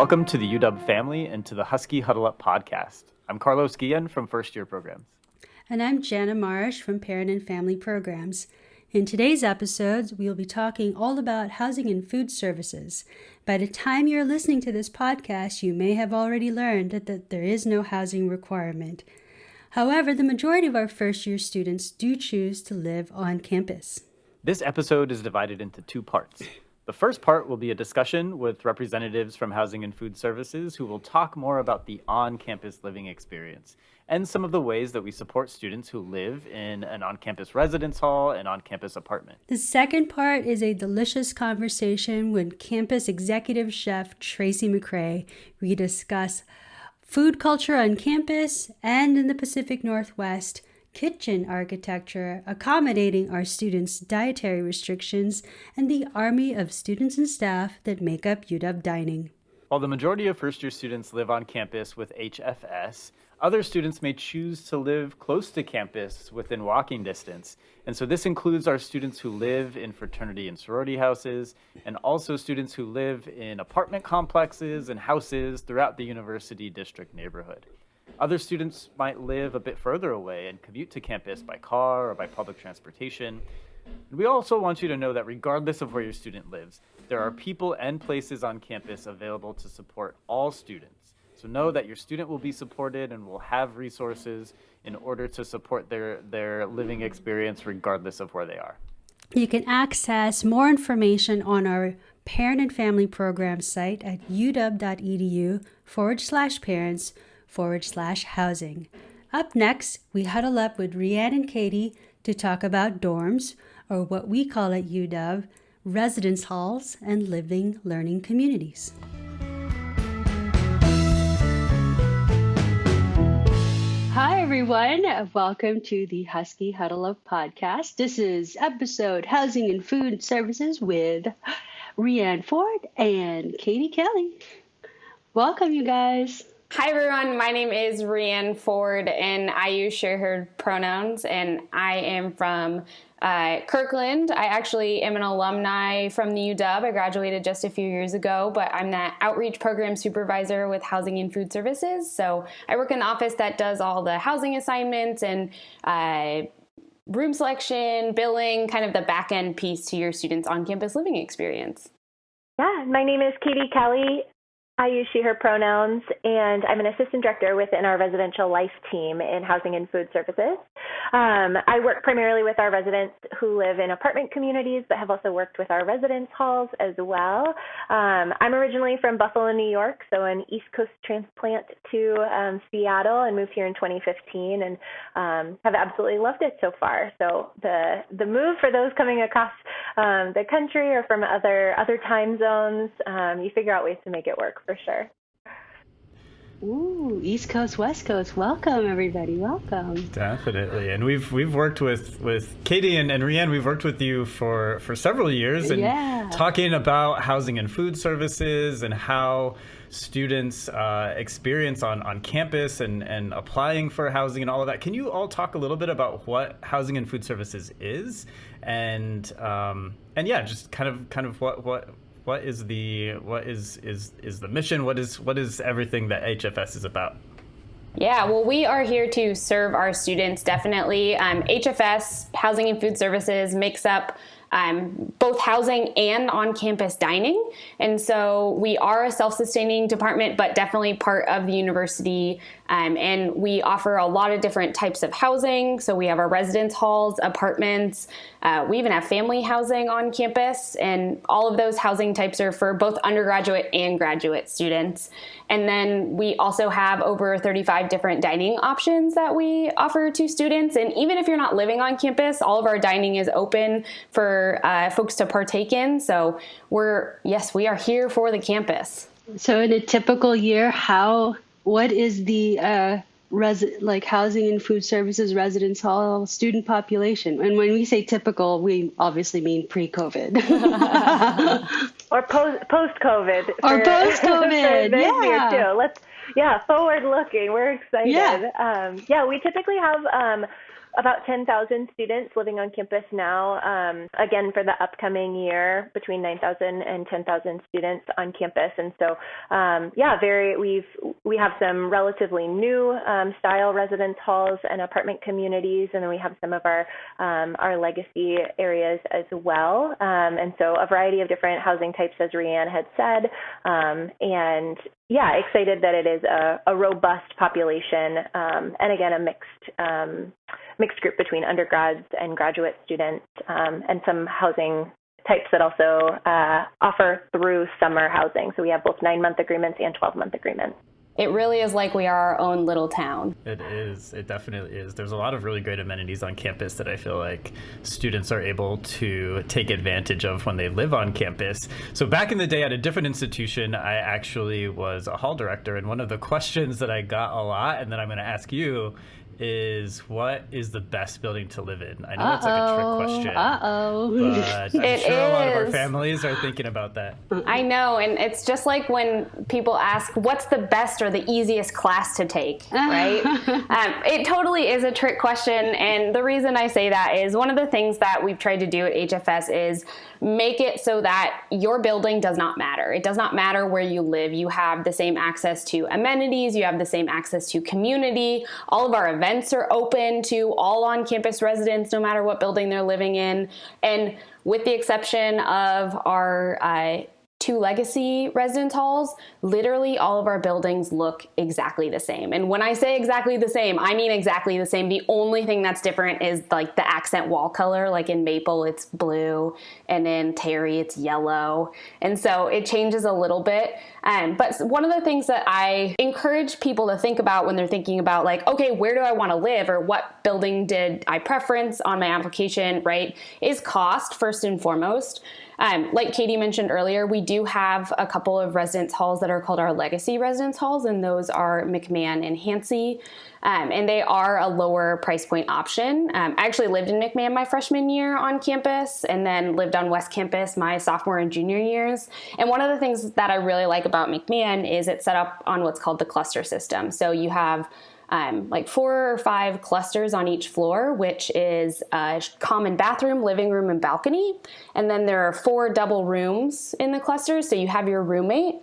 Welcome to the UW family and to the Husky Huddle Up podcast. I'm Carlos Guillen from First Year Programs. And I'm Jana Marsh from Parent and Family Programs. In today's episodes, we'll be talking all about housing and food services. By the time you're listening to this podcast, you may have already learned that there is no housing requirement. However, the majority of our first-year students do choose to live on campus. This episode is divided into two parts. The first part will be a discussion with representatives from Housing and Food Services who will talk more about the on-campus living experience and some of the ways that we support students who live in an on-campus residence hall and on-campus apartment. The second part is a delicious conversation with campus executive chef Tracy McCray. We discuss food culture on campus and in the Pacific Northwest, kitchen architecture, accommodating our students' dietary restrictions, and the army of students and staff that make up UW Dining. While the majority of first-year students live on campus with HFS, other students may choose to live close to campus within walking distance. And so this includes our students who live in fraternity and sorority houses, and also students who live in apartment complexes and houses throughout the University District neighborhood. Other students might live a bit further away and commute to campus by car or by public transportation. And we also want you to know that regardless of where your student lives, there are people and places on campus available to support all students. So know that your student will be supported and will have resources in order to support their living experience regardless of where they are. You can access more information on our Parent and Family Program site at uw.edu/parents/housing. Up next, we huddle up with Rianne and Katie to talk about dorms, or what we call at UW, residence halls and living learning communities. Hi, everyone. Welcome to the Husky Huddle Up podcast. This is episode Housing and Food Services with Rianne Ford and Katie Kelly. Welcome, you guys. Hi, everyone. My name is Rianne Ford, and I use she/her pronouns, and I am from Kirkland. I actually am an alumni from the UW. I graduated just a few years ago, but I'm the outreach program supervisor with Housing and Food Services. So I work in the office that does all the housing assignments and room selection, billing, kind of the back end piece to your students' on-campus living experience. Yeah, my name is Katie Kelly. I use she/her pronouns, and I'm an assistant director within our residential life team in Housing and Food Services. I work primarily with our residents who live in apartment communities, but have also worked with our residence halls as well. I'm originally from Buffalo, New York, so an East Coast transplant to Seattle, and moved here in 2015, and have absolutely loved it so far. So the move for those coming across the country or from other time zones, you figure out ways to make it work. For sure. Ooh, East Coast, West Coast. Welcome, everybody. Welcome. Definitely. And we've worked with Katie and Rianne. We've worked with you for several years and talking about housing and food services and how students experience on campus and applying for housing and all of that. Can you all talk a little bit about what housing and food services is and yeah, just kind of what is the mission? What is everything that HFS is about? Yeah, well, we are here to serve our students, definitely. HFS, Housing and Food Services, makes up both housing and on-campus dining. And so we are a self-sustaining department, but definitely part of the university. And we offer a lot of different types of housing. So we have our residence halls, apartments. We even have family housing on campus. And all of those housing types are for both undergraduate and graduate students. And then we also have over 35 different dining options that we offer to students. And even if you're not living on campus, all of our dining is open for folks to partake in. So we are here for the campus. So in a typical year, what is the housing and food services residence hall student population? And when we say typical, we obviously mean pre-COVID. Or post-COVID. Or post-COVID, for this year too. Forward looking. We're excited. Yeah, we typically have about 10,000 students living on campus now. Again, for the upcoming year, between 9,000 and 10,000 students on campus. And so, we have some relatively new style residence halls and apartment communities, and then we have some of our legacy areas as well. And so a variety of different housing types, as Rianne had said. And yeah, excited that it is a robust population, and again, a mixed group between undergrads and graduate students, and some housing types that also offer through summer housing. So we have both 9-month agreements and 12-month agreements. It really is like we are our own little town. It is. It definitely is. There's a lot of really great amenities on campus that I feel like students are able to take advantage of when they live on campus. So back in the day at a different institution, I actually was a hall director. And one of the questions that I got a lot, and that I'm going to ask you, is what is the best building to live in? I know it's like a trick question. But I'm sure a lot of our families are thinking about that. I know, and it's just like when people ask, what's the best or the easiest class to take, right? It totally is a trick question, and the reason I say that is one of the things that we've tried to do at HFS is make it so that your building does not matter. It does not matter where you live. You have the same access to amenities. You have the same access to community. All of our events are open to all on-campus residents, no matter what building they're living in. And with the exception of our 2 legacy residence halls, literally all of our buildings look exactly the same. And when I say exactly the same, I mean exactly the same. The only thing that's different is like the accent wall color. Like in Maple, it's blue, and in Terry, it's yellow. And so it changes a little bit. But one of the things that I encourage people to think about when they're thinking about like, okay, where do I want to live, or what building did I preference on my application, right, is cost first and foremost. Like Katie mentioned earlier, we do have a couple of residence halls that are called our legacy residence halls, and those are McMahon and Hansey, and they are a lower price point option. I actually lived in McMahon my freshman year on campus, and then lived on West Campus my sophomore and junior years. And one of the things that I really like about McMahon is it's set up on what's called the cluster system. So you have like 4 or 5 clusters on each floor, which is a common bathroom, living room, and balcony. And then there are 4 double rooms in the clusters. So you have your roommate,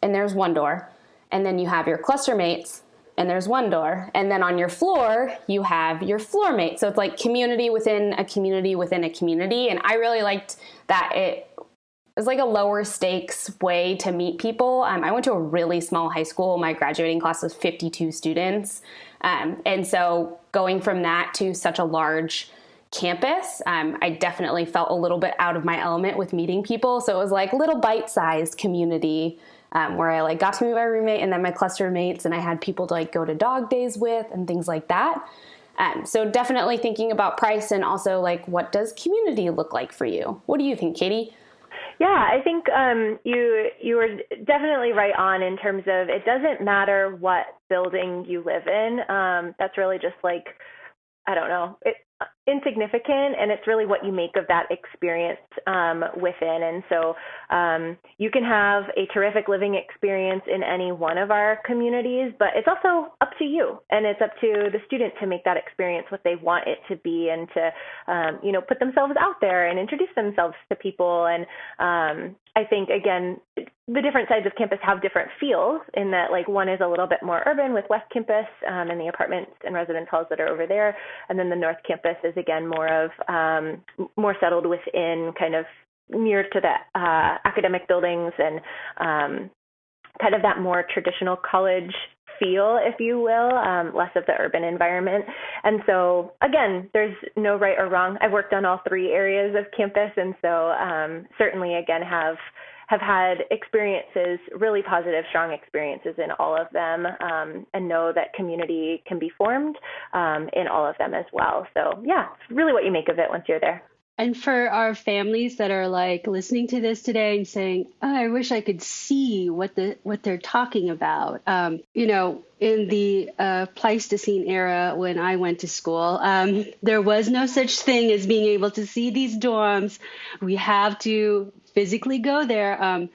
and there's one door. And then you have your cluster mates, and there's one door. And then on your floor, you have your floor mate. So it's like community within a community within a community. And I really liked that it was like a lower stakes way to meet people. I went to a really small high school. My graduating class was 52 students. And so going from that to such a large campus, I definitely felt a little bit out of my element with meeting people. So it was like little bite-sized community where I like got to meet my roommate and then my cluster mates, and I had people to like go to dog days with and things like that. So definitely thinking about price, and also like, what does community look like for you? What do you think, Katie? Yeah, I think you were definitely right on in terms of it doesn't matter what building you live in. That's really just like, I don't know, insignificant, and it's really what you make of that experience within. And so you can have a terrific living experience in any one of our communities, but it's also up to you, and it's up to the student to make that experience what they want it to be, and to put themselves out there and introduce themselves to people. And I think, again, the different sides of campus have different feels in that, like, one is a little bit more urban with West Campus and the apartments and residence halls that are over there. And then the North Campus is, again, more settled within, kind of near to the academic buildings, and kind of that more traditional college feel, if you will, less of the urban environment. And so, again, there's no right or wrong. I've worked on all 3 areas of campus, and so certainly, again, have had experiences, really positive, strong experiences in all of them, and know that community can be formed in all of them as well. So yeah, it's really what you make of it once you're there. And for our families that are like listening to this today and saying, oh, I wish I could see what they're talking about. In the Pleistocene era when I went to school, there was no such thing as being able to see these dorms. We have to physically go there.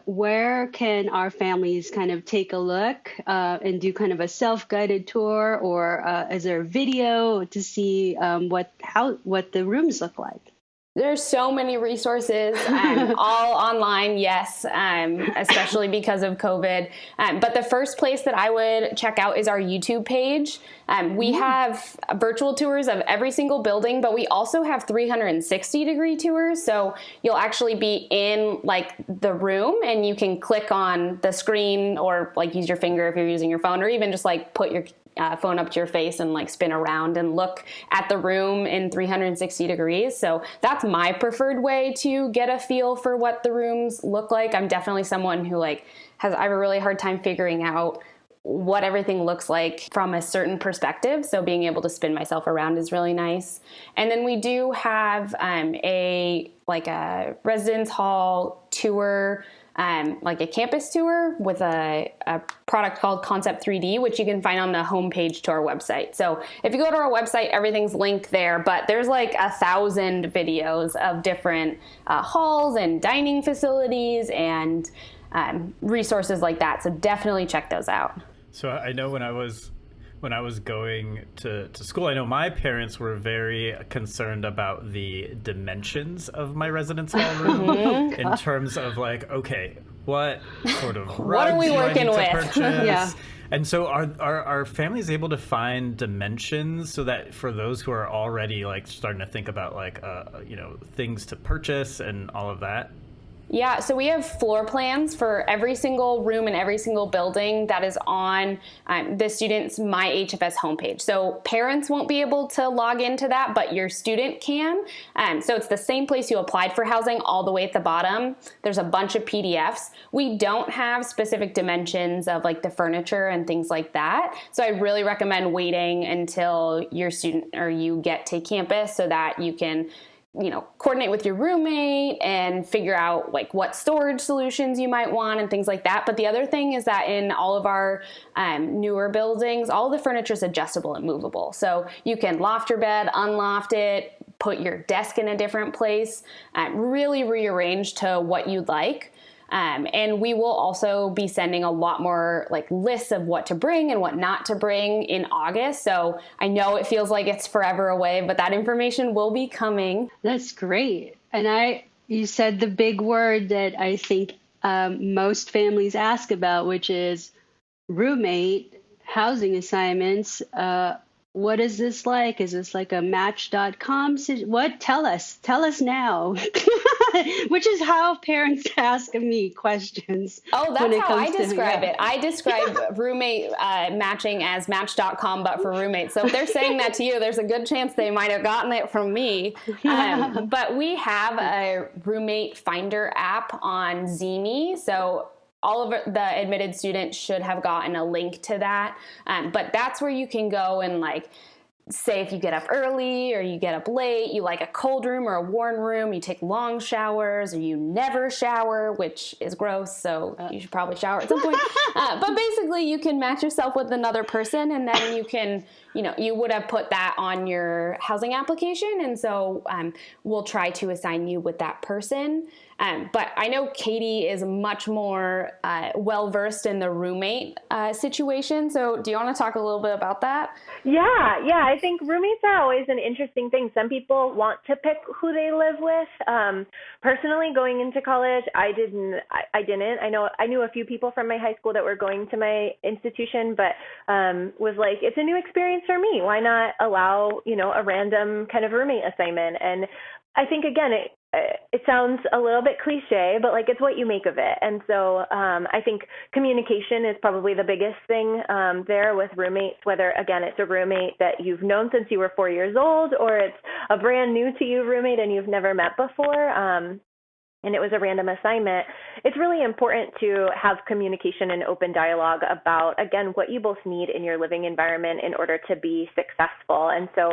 where can our families kind of take a look and do kind of a self-guided tour, or is there a video to see what the rooms look like? There's so many resources, all online, yes, especially because of COVID. But the first place that I would check out is our YouTube page. We have virtual tours of every single building, but we also have 360-degree tours. So you'll actually be in like the room, and you can click on the screen, or like use your finger if you're using your phone, or even just like put your phone up to your face and like spin around and look at the room in 360 degrees. So that's my preferred way to get a feel for what the rooms look like. I'm definitely someone who I have a really hard time figuring out what everything looks like from a certain perspective. So being able to spin myself around is really nice. And then we do have a residence hall tour, like a campus tour with a product called Concept 3D, which you can find on the homepage to our website. So if you go to our website, everything's linked there, but there's like 1,000 videos of different halls and dining facilities and resources like that. So definitely check those out. So I know when I was going to school, I know my parents were very concerned about the dimensions of my residence hall room in terms of like, okay, what sort of what are we working with? Yeah. And so are families able to find dimensions so that for those who are already like starting to think about like, things to purchase and all of that? Yeah, so we have floor plans for every single room and every single building that is on the student's My HFS homepage. So parents won't be able to log into that, but your student can. So it's the same place you applied for housing all the way at the bottom. There's a bunch of PDFs. We don't have specific dimensions of like the furniture and things like that. So I really recommend waiting until your student or you get to campus so that you can coordinate with your roommate and figure out like what storage solutions you might want and things like that. But the other thing is that in all of our newer buildings, all the furniture is adjustable and movable. So you can loft your bed, unloft it, put your desk in a different place, really rearrange to what you'd like. And we will also be sending a lot more like lists of what to bring and what not to bring in August. So I know it feels like it's forever away, but that information will be coming. That's great. And you said the big word that I think most families ask about, which is roommate housing assignments. What is this like? Is this like a Match.com? What? Tell us now. Which is how parents ask me questions. Oh, that's how I describe it. I describe roommate matching as Match.com, but for roommates. So if they're saying that to you, there's a good chance they might have gotten it from me. But we have a roommate finder app on Zeme. So all of the admitted students should have gotten a link to that. But that's where you can go and like, say if you get up early or you get up late, you like a cold room or a warm room, you take long showers or you never shower, which is gross, so you should probably shower at some point. But basically you can match yourself with another person, and then you can, you would have put that on your housing application, and so we'll try to assign you with that person. But I know Katie is much more well-versed in the roommate situation. So do you want to talk a little bit about that? Yeah. I think roommates are always an interesting thing. Some people want to pick who they live with. Personally, going into college, I didn't. I knew a few people from my high school that were going to my institution, but was like, it's a new experience for me. Why not allow, a random kind of roommate assignment? And I think, again, it sounds a little bit cliche, but like it's what you make of it. And so I think communication is probably the biggest thing there with roommates, whether, again, it's a roommate that you've known since you were 4 years old, or it's a brand new to you roommate and you've never met before. And it was a random assignment. It's really important to have communication and open dialogue about, again, what you both need in your living environment in order to be successful. And so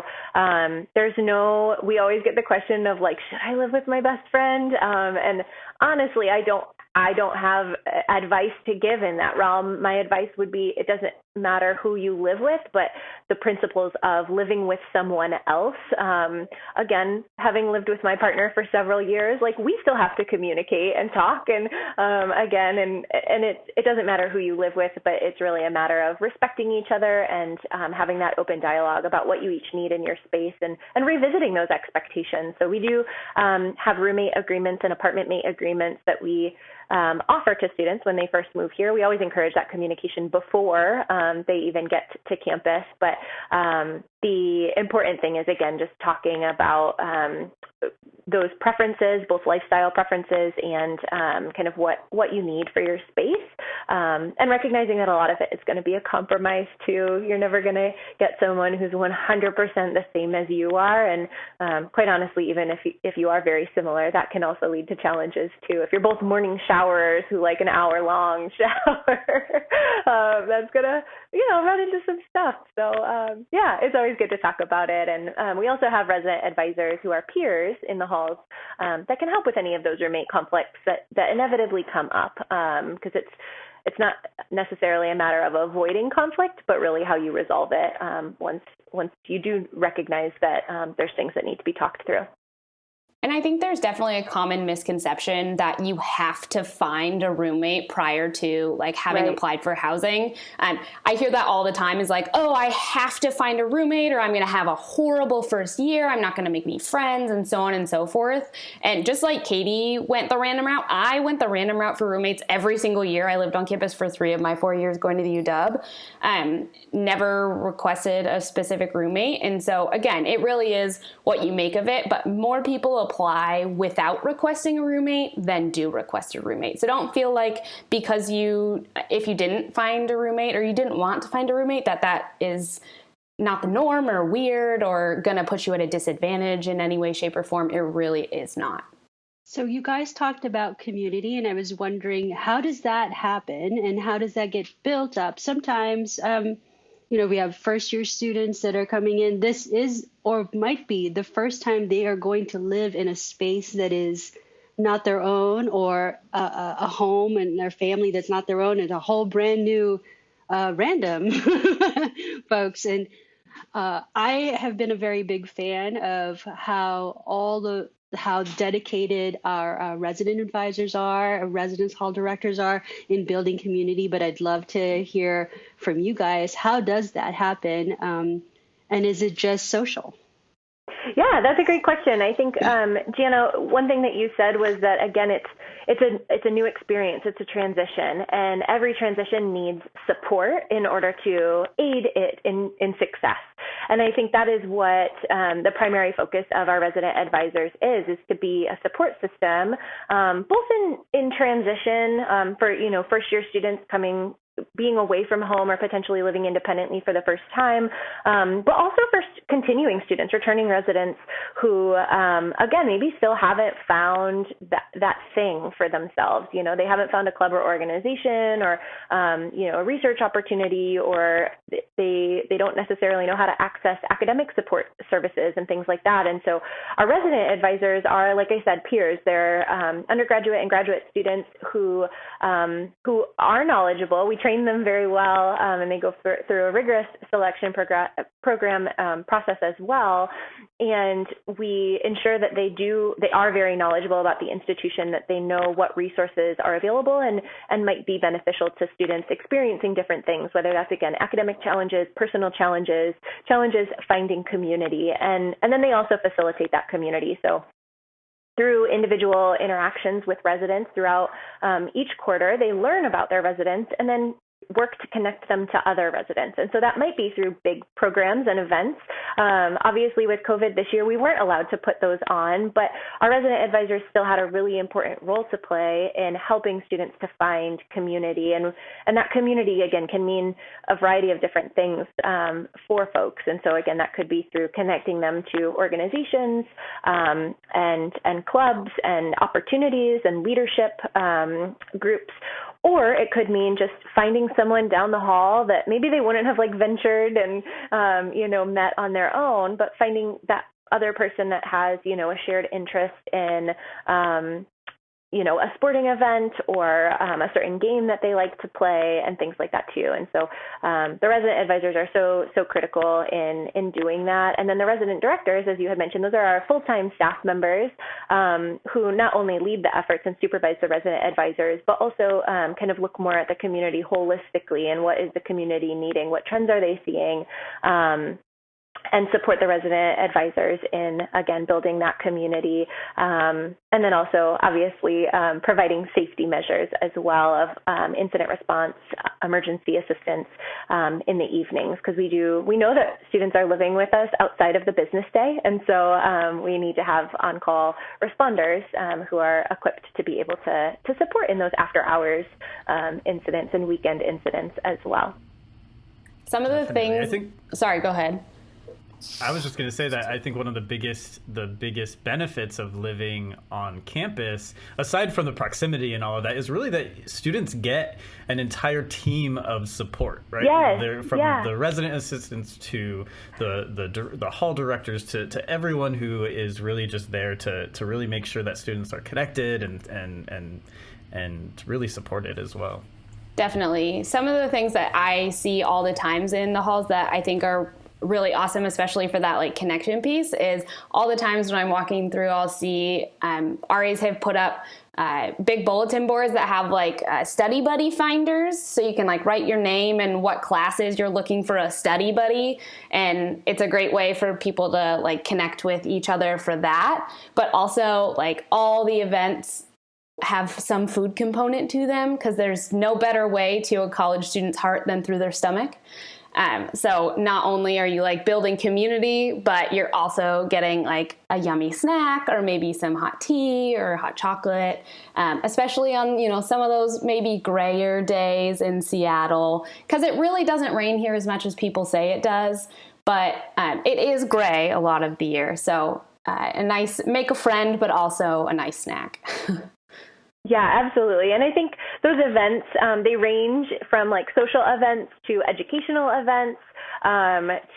we always get the question of like, should I live with my best friend? And honestly, I don't have advice to give in that realm. My advice would be, it doesn't matter who you live with, but the principles of living with someone else. Again, having lived with my partner for several years, like we still have to communicate and talk, and it doesn't matter who you live with, but it's really a matter of respecting each other and having that open dialogue about what you each need in your space, and revisiting those expectations. So we do have roommate agreements and apartment mate agreements that we offer to students when they first move here. We always encourage that communication before they even get to campus. But the important thing is, again, just talking about those preferences, both lifestyle preferences and kind of what you need for your space, and recognizing that a lot of it is going to be a compromise too. You're never going to get someone who's 100% the same as you are, and quite honestly, even if you are very similar, that can also lead to challenges too. If you're both morning showerers who like an hour-long shower, that's going to run into some stuff. So yeah, it's always good to talk about it. And we also have resident advisors who are peers in the halls that can help with any of those roommate conflicts that inevitably come up, because it's not necessarily a matter of avoiding conflict, but really how you resolve it once you do recognize that there's things that need to be talked through. And I think there's definitely a common misconception that you have to find a roommate prior to like having applied for housing. I hear that all the time is like, oh, I have to find a roommate or I'm going to have a horrible first year. I'm not going to make any friends and so on and so forth. And just like Katie went the random route, I went the random route for roommates every single year. I lived on campus for 3 of my 4 years going to the UW. Never requested a specific roommate. And so again, it really is what you make of it, but more people apply without requesting a roommate than do request a roommate. So don't feel like because if you didn't find a roommate or you didn't want to find a roommate, that is not the norm or weird or going to put you at a disadvantage in any way, shape, or form. It really is not. So you guys talked about community, and I was wondering, how does that happen and how does that get built up? Sometimes, we have first-year students that are coming in. This is or might be the first time they are going to live in a space that is not their own, or a home and their family that's not their own, and a whole brand new random folks. And I have been a very big fan of how dedicated our resident advisors are, our residence hall directors are in building community. But I'd love to hear from you guys. How does that happen? And is it just social? Yeah, that's a great question. I think, Gianna, one thing that you said was that, again, it's a new experience. It's a transition, and every transition needs support in order to aid it in success. And I think that is what the primary focus of our resident advisors is to be a support system, both in transition for first year students being away from home or potentially living independently for the first time, but also for continuing students, returning residents who, again, maybe still haven't found that thing for themselves. They haven't found a club or organization or, a research opportunity, or they don't necessarily know how to access academic support services and things like that. And so our resident advisors are, like I said, peers. They're undergraduate and graduate students who are knowledgeable. We train them very well, and they go through a rigorous selection program process as well. And we ensure that they are very knowledgeable about the institution, that they know what resources are available and might be beneficial to students experiencing different things, whether that's, again, academic challenges, personal challenges finding community. And then they also facilitate that community. So through individual interactions with residents throughout each quarter, they learn about their residents and then work to connect them to other residents. And so that might be through big programs and events. Obviously, with COVID this year, we weren't allowed to put those on, but our resident advisors still had a really important role to play in helping students to find community. And that community, again, can mean a variety of different things for folks. And so, again, that could be through connecting them to organizations and clubs and opportunities and leadership groups. Or it could mean just finding someone down the hall that maybe they wouldn't have ventured and, met on their own, but finding that other person that has, a shared interest in a sporting event or a certain game that they like to play and things like that too. And so the resident advisors are so critical in doing that. And then the resident directors, as you had mentioned, those are our full-time staff members who not only lead the efforts and supervise the resident advisors, but also kind of look more at the community holistically and what is the community needing, what trends are they seeing, and support the resident advisors in, again, building that community. And then also, obviously, providing safety measures as well of incident response, emergency assistance in the evenings, because we know that students are living with us outside of the business day. And so we need to have on-call responders who are equipped to be able to support in those after-hours incidents and weekend incidents as well. Some of the things... Sorry, go ahead. I was just going to say that I think one of the biggest benefits of living on campus, aside from the proximity and all of that, is really that students get an entire team of support, right? Yes, from the resident assistants to the hall directors to everyone who is really just there to really make sure that students are connected and really supported as well. Definitely. Some of the things that I see all the times in the halls that I think are really awesome, especially for that like connection piece, is all the times when I'm walking through, I'll see RAs have put up big bulletin boards that have like study buddy finders, so you can like write your name and what classes you're looking for a study buddy, and it's a great way for people to like connect with each other for that. But also like all the events have some food component to them, because there's no better way to a college student's heart than through their stomach. So not only are you like building community, but you're also getting like a yummy snack or maybe some hot tea or hot chocolate, especially on, some of those maybe grayer days in Seattle, because it really doesn't rain here as much as people say it does, but it is gray a lot of the year. So make a friend, but also a nice snack. Yeah, absolutely. And I think those events, they range from like social events to educational events,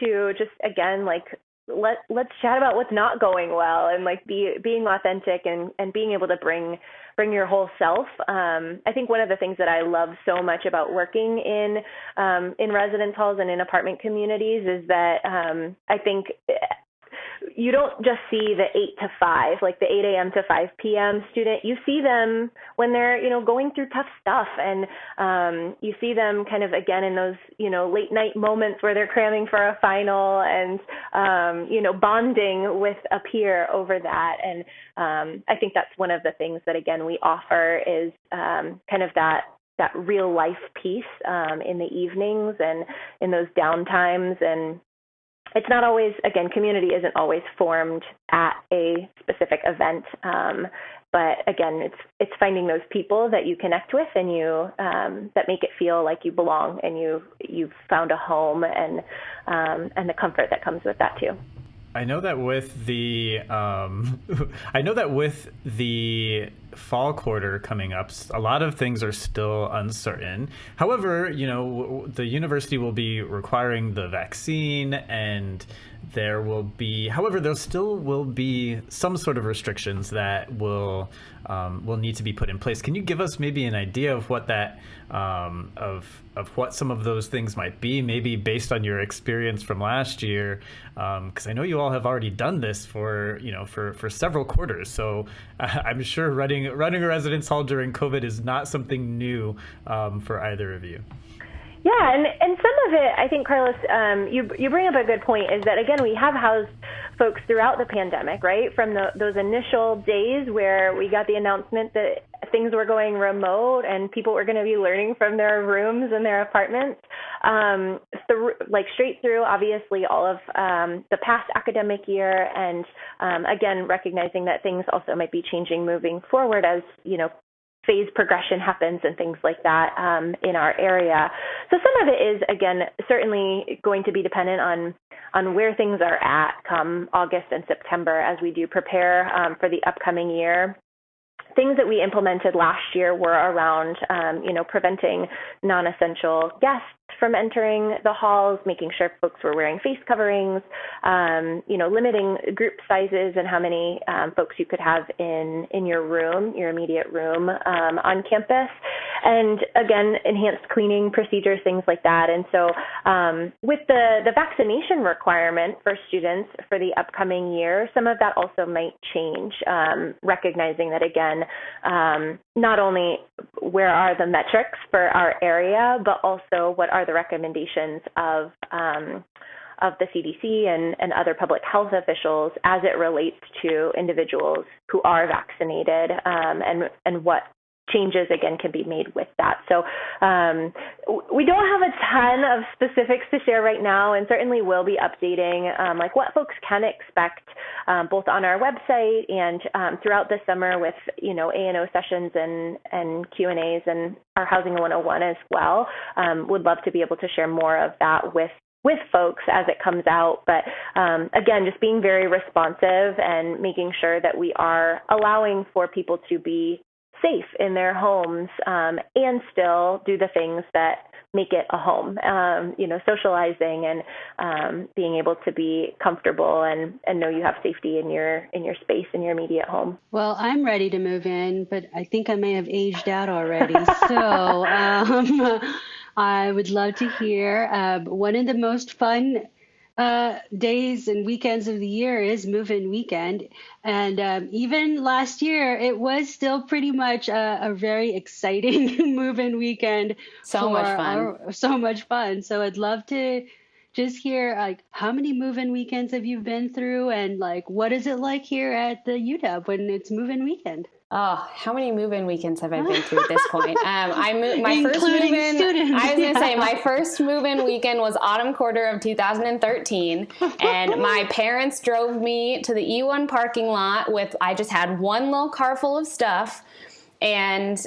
to just, again, like let's chat about what's not going well and like being authentic and being able to bring your whole self. I think one of the things that I love so much about working in residence halls and in apartment communities is that I think you don't just see the 8 to 5, like the 8 a.m. to 5 p.m. student. You see them when they're, going through tough stuff. And you see them kind of, again, in those, late night moments where they're cramming for a final and, bonding with a peer over that. And I think that's one of the things that, again, we offer is kind of that real life piece in the evenings and in those downtimes. And it's not always, again, community isn't always formed at a specific event, but again, it's finding those people that you connect with and you that make it feel like you belong and you've found a home and the comfort that comes with that too. I know that with the fall quarter coming up, a lot of things are still uncertain. However, the university will be requiring the vaccine, and there still will be some sort of restrictions that will need to be put in place. Can you give us maybe an idea of what that of what some of those things might be, maybe based on your experience from last year? Because I know you all have already done this for several quarters. So I'm sure running a residence hall during COVID is not something new for either of you. Yeah, and some of it, I think, Carlos, you bring up a good point, is that, again, we have housed folks throughout the pandemic, right? From those initial days where we got the announcement that things were going remote and people were going to be learning from their rooms and their apartments, straight through, obviously, all of the past academic year, and again, recognizing that things also might be changing moving forward as, phase progression happens and things like that in our area. So some of it is, again, certainly going to be dependent on where things are at come August and September as we do prepare for the upcoming year. Things that we implemented last year were around, preventing non-essential guests from entering the halls, making sure folks were wearing face coverings, limiting group sizes and how many folks you could have in your room, your immediate room on campus. And again, enhanced cleaning procedures, things like that. And so with the vaccination requirement for students for the upcoming year, some of that also might change, recognizing that, again, not only where are the metrics for our area, but also what are the recommendations of the CDC and other public health officials as it relates to individuals who are vaccinated, and what changes, again, can be made with that. So we don't have a ton of specifics to share right now, and certainly will be updating like what folks can expect both on our website and throughout the summer with, A&O sessions and Q&As and our Housing 101 as well. Would love to be able to share more of that with folks as it comes out. But again, just being very responsive and making sure that we are allowing for people to be safe in their homes and still do the things that make it a home, socializing and being able to be comfortable and know you have safety in your space, in your immediate home. Well, I'm ready to move in, but I think I may have aged out already. So I would love to hear. One of the most fun days and weekends of the year is move-in weekend. And even last year, it was still pretty much a very exciting move-in weekend. So much fun. So I'd love to just hear, like, how many move-in weekends have you been through? And, like, what is it like here at the UW when it's move-in weekend? Oh, how many move-in weekends have I been through at this point? My first Including move-in, students. I was going to say, my first move-in weekend was autumn quarter of 2013, and my parents drove me to the E1 parking lot I just had one little car full of stuff. And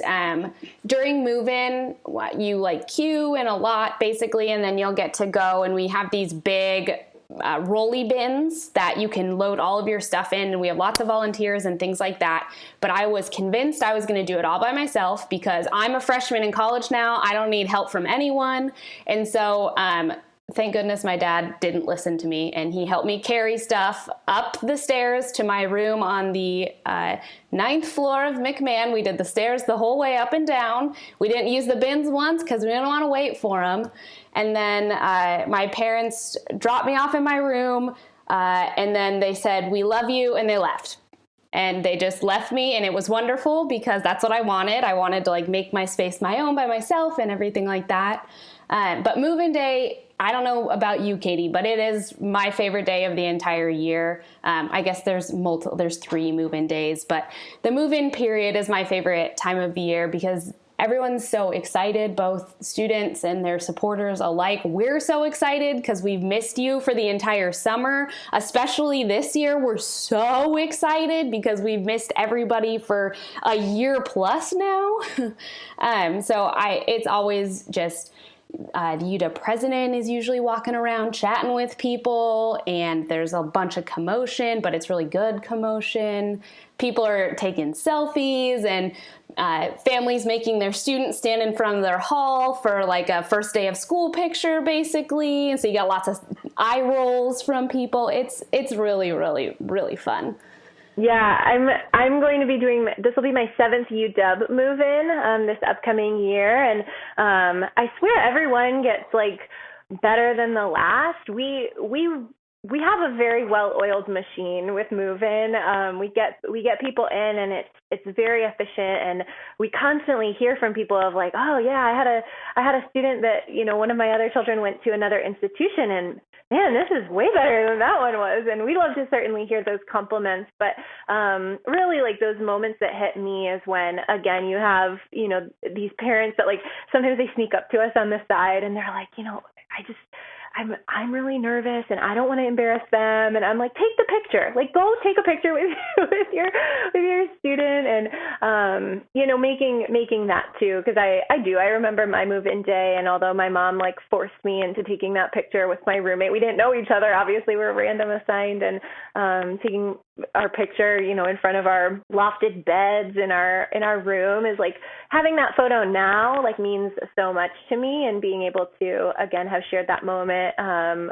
during move-in, you queue in a lot basically, and then you'll get to go, and we have these big rolly bins that you can load all of your stuff in, and we have lots of volunteers and things like that. But I was convinced I was going to do it all by myself because I'm a freshman in college now. I don't need help from anyone. And so thank goodness my dad didn't listen to me, and he helped me carry stuff up the stairs to my room on the 9th floor of McMahon. We did the stairs the whole way up and down. We didn't use the bins once because we didn't want to wait for them. And then my parents dropped me off in my room, and then they said, "We love you," and they left. And they just left me, and it was wonderful because that's what I wanted. I wanted to make my space my own by myself and everything like that. But move-in day, I don't know about you, Katie, but it is my favorite day of the entire year. I guess there's 3 move-in days, but the move-in period is my favorite time of the year because everyone's so excited, both students and their supporters alike. We're so excited because we've missed you for the entire summer. Especially this year, we're so excited because we've missed everybody for a year plus now. It's always just... the UW president is usually walking around chatting with people, and there's a bunch of commotion, but it's really good commotion. People are taking selfies, and families making their students stand in front of their hall for a first day of school picture, basically. And so you got lots of eye rolls from people. It's really, really, really fun. Yeah, I'm going to be this will be my 7th UW move-in this upcoming year, and I swear everyone gets better than the last. We have a very well-oiled machine with move-in. We get people in, and it's very efficient, and we constantly hear from people of oh yeah, I had a student that one of my other children went to another institution, and man, this is way better than that one was. And we love to certainly hear those compliments, but really those moments that hit me is when, again, you have, these parents that sometimes they sneak up to us on the side and they're I'm really nervous and I don't want to embarrass them. And I'm like, take the picture, like go take a picture with your student. And, making that too. Cause I remember my move-in day. And although my mom like forced me into taking that picture with my roommate, we didn't know each other. Obviously we were random assigned, and, taking our picture, in front of our lofted beds in our room is like having that photo now, like means so much to me, and being able to, again, have shared that moment,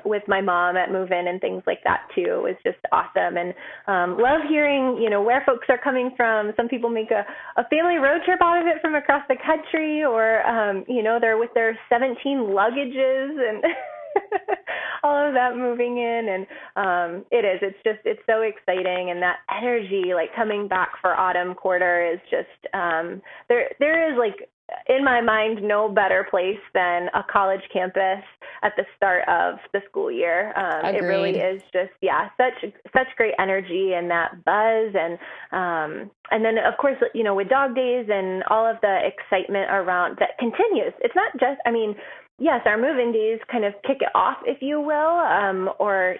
with my mom at move-in and things like that too was just awesome. And, love hearing, where folks are coming from. Some people make a family road trip out of it from across the country, or, they're with their 17 luggages and all of that moving in. And it's so exciting. And that energy, like coming back for autumn quarter is just, there is like, in my mind, no better place than a college campus at the start of the school year. It really is just, such great energy and that buzz. And then, of course, with dog days and all of the excitement around that continues. It's not just, yes, our move-in days kind of kick it off, if you will, or,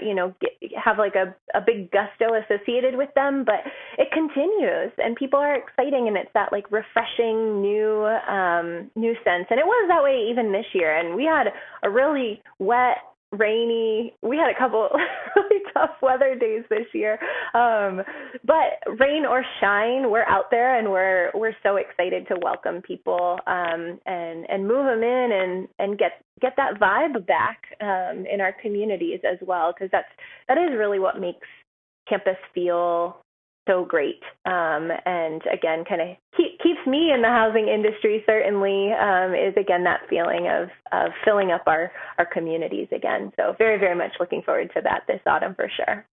have like a big gusto associated with them, but it continues and people are exciting, and it's that like refreshing new sense. And it was that way even this year. And we had a really wet, rainy, we had a couple really tough weather days this year. But rain or shine, we're out there, and we're so excited to welcome people, and move them in and get that vibe back, in our communities as well. Cause that is really what makes campus feel so great. And again, kind of keeps me in the housing industry, certainly, is again, that feeling of filling up our communities again. So very, very much looking forward to that this autumn for sure.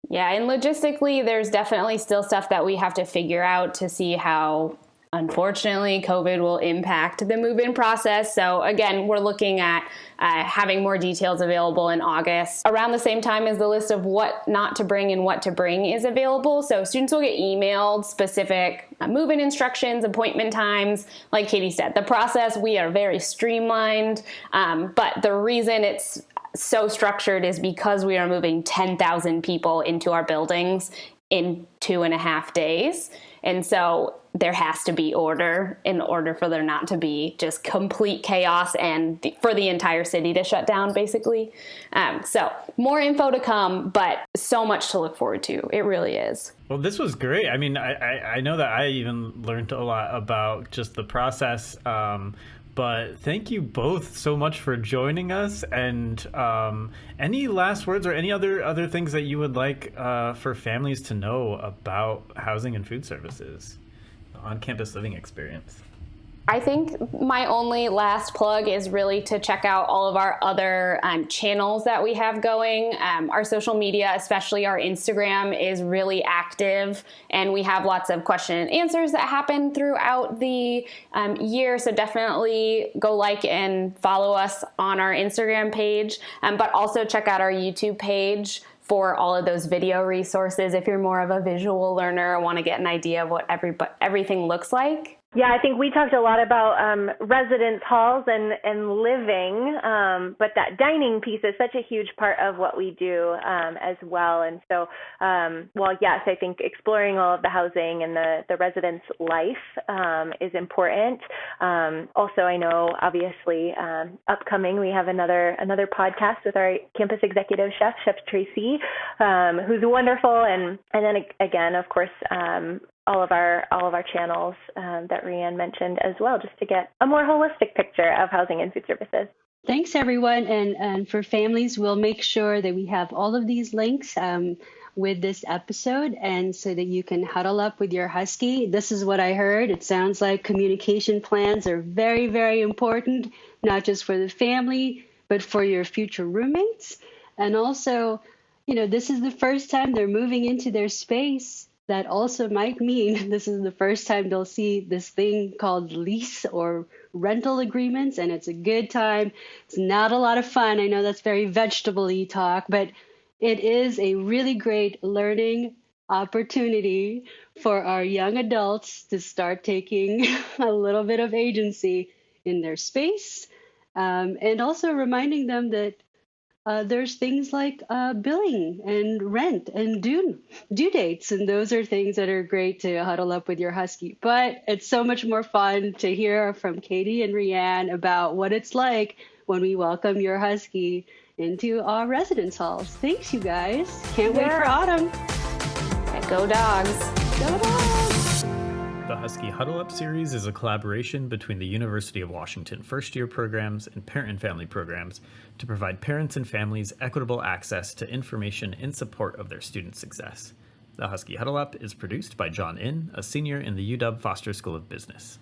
Yeah. And logistically, there's definitely still stuff that we have to figure out to see how, unfortunately, COVID will impact the move-in process. So again, we're looking at having more details available in August, around the same time as the list of what not to bring and what to bring is available. So students will get emailed specific move-in instructions, appointment times. Like Katie said, the process, we are very streamlined, but the reason it's so structured is because we are moving 10,000 people into our buildings in 2.5 days. And so there has to be order in order for there not to be just complete chaos and for the entire city to shut down, basically. So more info to come, but so much to look forward to. It really is. Well, this was great. I know that I even learned a lot about just the process. But thank you both so much for joining us. And any last words or any other things that you would like for families to know about housing and food services, on-campus living experience? I think my only last plug is really to check out all of our other channels that we have going. Our social media, especially our Instagram, is really active, and we have lots of question and answers that happen throughout the year. So definitely go like and follow us on our Instagram page, but also check out our YouTube page for all of those video resources if you're more of a visual learner or want to get an idea of what everything looks like. Yeah, I think we talked a lot about residence halls and living, but that dining piece is such a huge part of what we do as well. And so, yes, I think exploring all of the housing and the residence life is important. Also, I know, obviously, upcoming, we have another podcast with our campus executive chef, Chef Tracy, who's wonderful. And then again, of course, all of our channels that Rhiannon mentioned as well, just to get a more holistic picture of housing and food services. Thanks, everyone. And for families, we'll make sure that we have all of these links with this episode, and so that you can huddle up with your husky. This is what I heard. It sounds like communication plans are very, very important, not just for the family, but for your future roommates. And also, this is the first time they're moving into their space. That also might mean this is the first time they'll see this thing called lease or rental agreements, and it's a good time. It's not a lot of fun. I know that's very vegetable-y talk, but it is a really great learning opportunity for our young adults to start taking a little bit of agency in their space, and also reminding them that there's things like billing and rent and due dates, and those are things that are great to huddle up with your husky. But it's so much more fun to hear from Katie and Rianne about what it's like when we welcome your husky into our residence halls. Thanks, you guys. Can't wait for autumn. Go dogs. Go dogs. The Husky Huddle Up series is a collaboration between the University of Washington first-year programs and parent and family programs to provide parents and families equitable access to information in support of their student success. The Husky Huddle Up is produced by John In, a senior in the UW Foster School of Business.